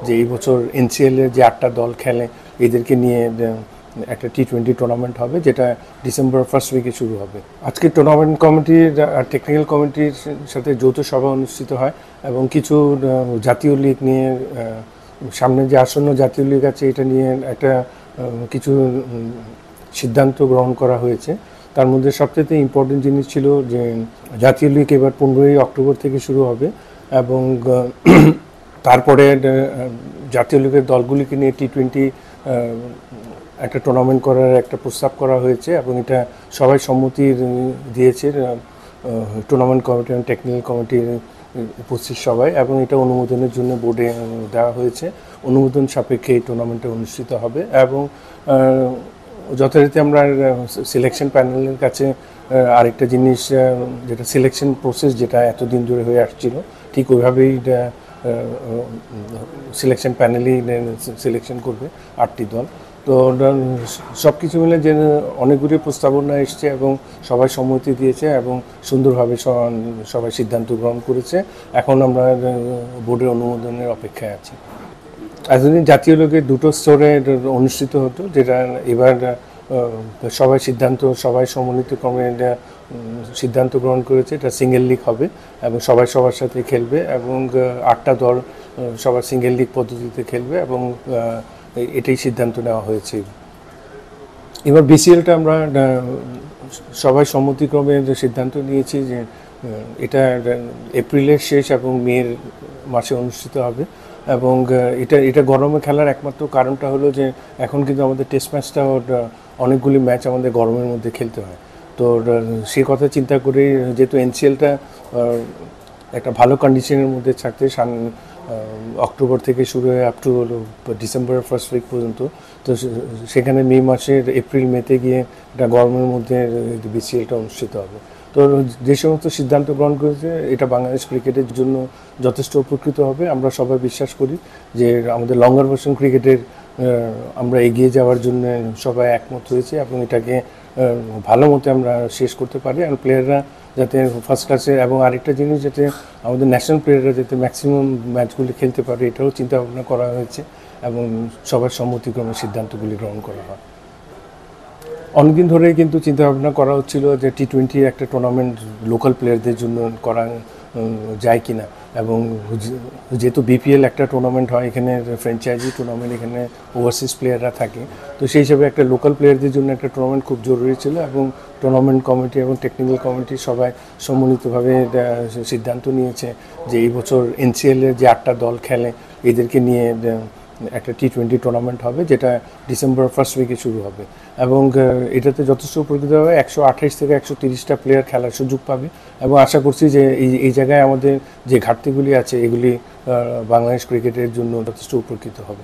যে এই বছর এনসিএলের যে 8টা দল খেলে এদেরকে নিয়ে একটা টি20 টুর্নামেন্ট হবে, যেটা ডিসেম্বর ফার্স্ট উইকে শুরু হবে। আজকে টুর্নামেন্ট কমিটির আর টেকনিক্যাল কমিটির সাথে যৌথ সভা অনুষ্ঠিত হয় এবং কিছু জাতীয় লীগ নিয়ে, সামনে যে আসন্ন জাতীয় লীগ আছে এটা নিয়ে একটা কিছু সিদ্ধান্ত গ্রহণ করা হয়েছে। তার মধ্যে সবচেয়ে ইম্পর্টেন্ট জিনিস ছিল যে জাতীয় লীগ এবার 15ই অক্টোবর থেকে শুরু হবে এবং তারপরে জাতীয় লীগের দলগুলিকে নিয়ে টি20 একটা টুর্নামেন্ট করার একটা প্রস্তাব করা হয়েছে এবং এটা সবাই সম্মতি দিয়েছে, টুর্নামেন্ট কমিটি এবং টেকনিক্যাল কমিটির উপস্থিত সবাই, এবং এটা অনুমোদনের জন্য বোর্ডে দেওয়া হয়েছে। অনুমোদন সাপেক্ষে এই টুর্নামেন্টটা অনুষ্ঠিত হবে এবং যথারীতি আমরা সিলেকশন প্যানেলের কাছে আরেকটা জিনিস, যেটা সিলেকশন প্রসেস যেটা এতদিন ধরে হয়ে আসছিল, ঠিক ওইভাবেই সিলেকশন প্যানেলই সিলেকশন করবে 8টি দল। তো সব কিছু মিলে যে অনেকগুলি প্রস্তাবনা এসছে এবং সবাই সম্মতি দিয়েছে এবং সুন্দরভাবে সবাই সিদ্ধান্ত গ্রহণ করেছে। এখন আমরা বোর্ডের অনুমোদনের অপেক্ষায় আছি। এতদিন জাতীয় লীগের 2টো স্তরে অনুষ্ঠিত হতো, যেটা এবার সবাই সম্মিলিত ক্রমে সিদ্ধান্ত গ্রহণ করেছে এটা সিঙ্গেল লিগ হবে এবং সবাই সবার সাথে খেলবে এবং 8টা দল সবার সিঙ্গেল লিগ পদ্ধতিতে খেলবে এবং এটাই সিদ্ধান্ত নেওয়া হয়েছে। এবার বিসিএলটা আমরা সবাই সম্মতিক্রমে সিদ্ধান্ত নিয়েছি যে এটা এপ্রিলের শেষ এবং মের মাসে অনুষ্ঠিত হবে এবং এটা গরমে খেলার একমাত্র কারণটা হলো যে এখন কিন্তু আমাদের টেস্ট ম্যাচটা অনেকগুলি ম্যাচ আমাদের গরমের মধ্যে খেলতে হয়। তো সে কথা চিন্তা করে যেহেতু এনসিএলটা একটা ভালো কন্ডিশনের মধ্যে থাকতে অক্টোবর থেকে শুরু হয়ে আপ টু ডিসেম্বরের ফার্স্ট উইক পর্যন্ত, তো সেখানে মে মাসের এপ্রিল মেতে গিয়ে এটা গরমের মধ্যে বিসিএলটা অনুষ্ঠিত হবে। তো যে সমস্ত সিদ্ধান্ত গ্রহণ করেছে এটা বাংলাদেশ ক্রিকেটের জন্য যথেষ্ট উপকৃত হবে। আমরা সবাই বিশ্বাস করি যে আমাদের লঙ্গার ভার্সন ক্রিকেটের আমরা এগিয়ে যাওয়ার জন্য সবাই একমত হয়েছে এবং এটাকে ভালো মতো আমরা শেষ করতে পারি আর প্লেয়াররা যাতে ফার্স্ট ক্লাসে, এবং আরেকটা জিনিস যাতে আমাদের ন্যাশনাল প্লেয়াররা যাতে ম্যাক্সিমাম ম্যাচগুলি খেলতে পারে এটাও চিন্তাভাবনা করা হয়েছে এবং সবার সম্মতিক্রমে সিদ্ধান্তগুলি গ্রহণ করা হয়। অনেকদিন ধরেই কিন্তু চিন্তাভাবনা করা হচ্ছিল যে টি20 একটা টুর্নামেন্ট লোকাল প্লেয়ারদের জন্য করা যায় কিনা, এবং যেহেতু বিপিএল একটা টুর্নামেন্ট হয়, এখানে ফ্র্যাঞ্চাইজি টুর্নামেন্ট, এখানে ওভারসিজ প্লেয়াররা থাকে, তো সেই হিসাবে একটা লোকাল প্লেয়ারদের জন্য একটা টুর্নামেন্ট খুব জরুরি ছিল এবং টুর্নামেন্ট কমিটি এবং টেকনিক্যাল কমিটি সবাই সম্মিলিতভাবে সিদ্ধান্ত নিয়েছে যে এই বছর এনসিএলের যে 8টা দল খেলে এদেরকে নিয়ে একটা টি20 টুর্নামেন্ট হবে, যেটা ডিসেম্বর ফার্স্ট উইকে শুরু হবে এবং এটাতে যথেষ্ট উপকৃত হবে। 128 থেকে 130টা প্লেয়ার খেলার সুযোগ পাবে এবং আশা করছি যে এই জায়গায় আমাদের যে ঘাটতিগুলি আছে এগুলি বাংলাদেশ ক্রিকেটের জন্য যথেষ্ট উপকৃত হবে।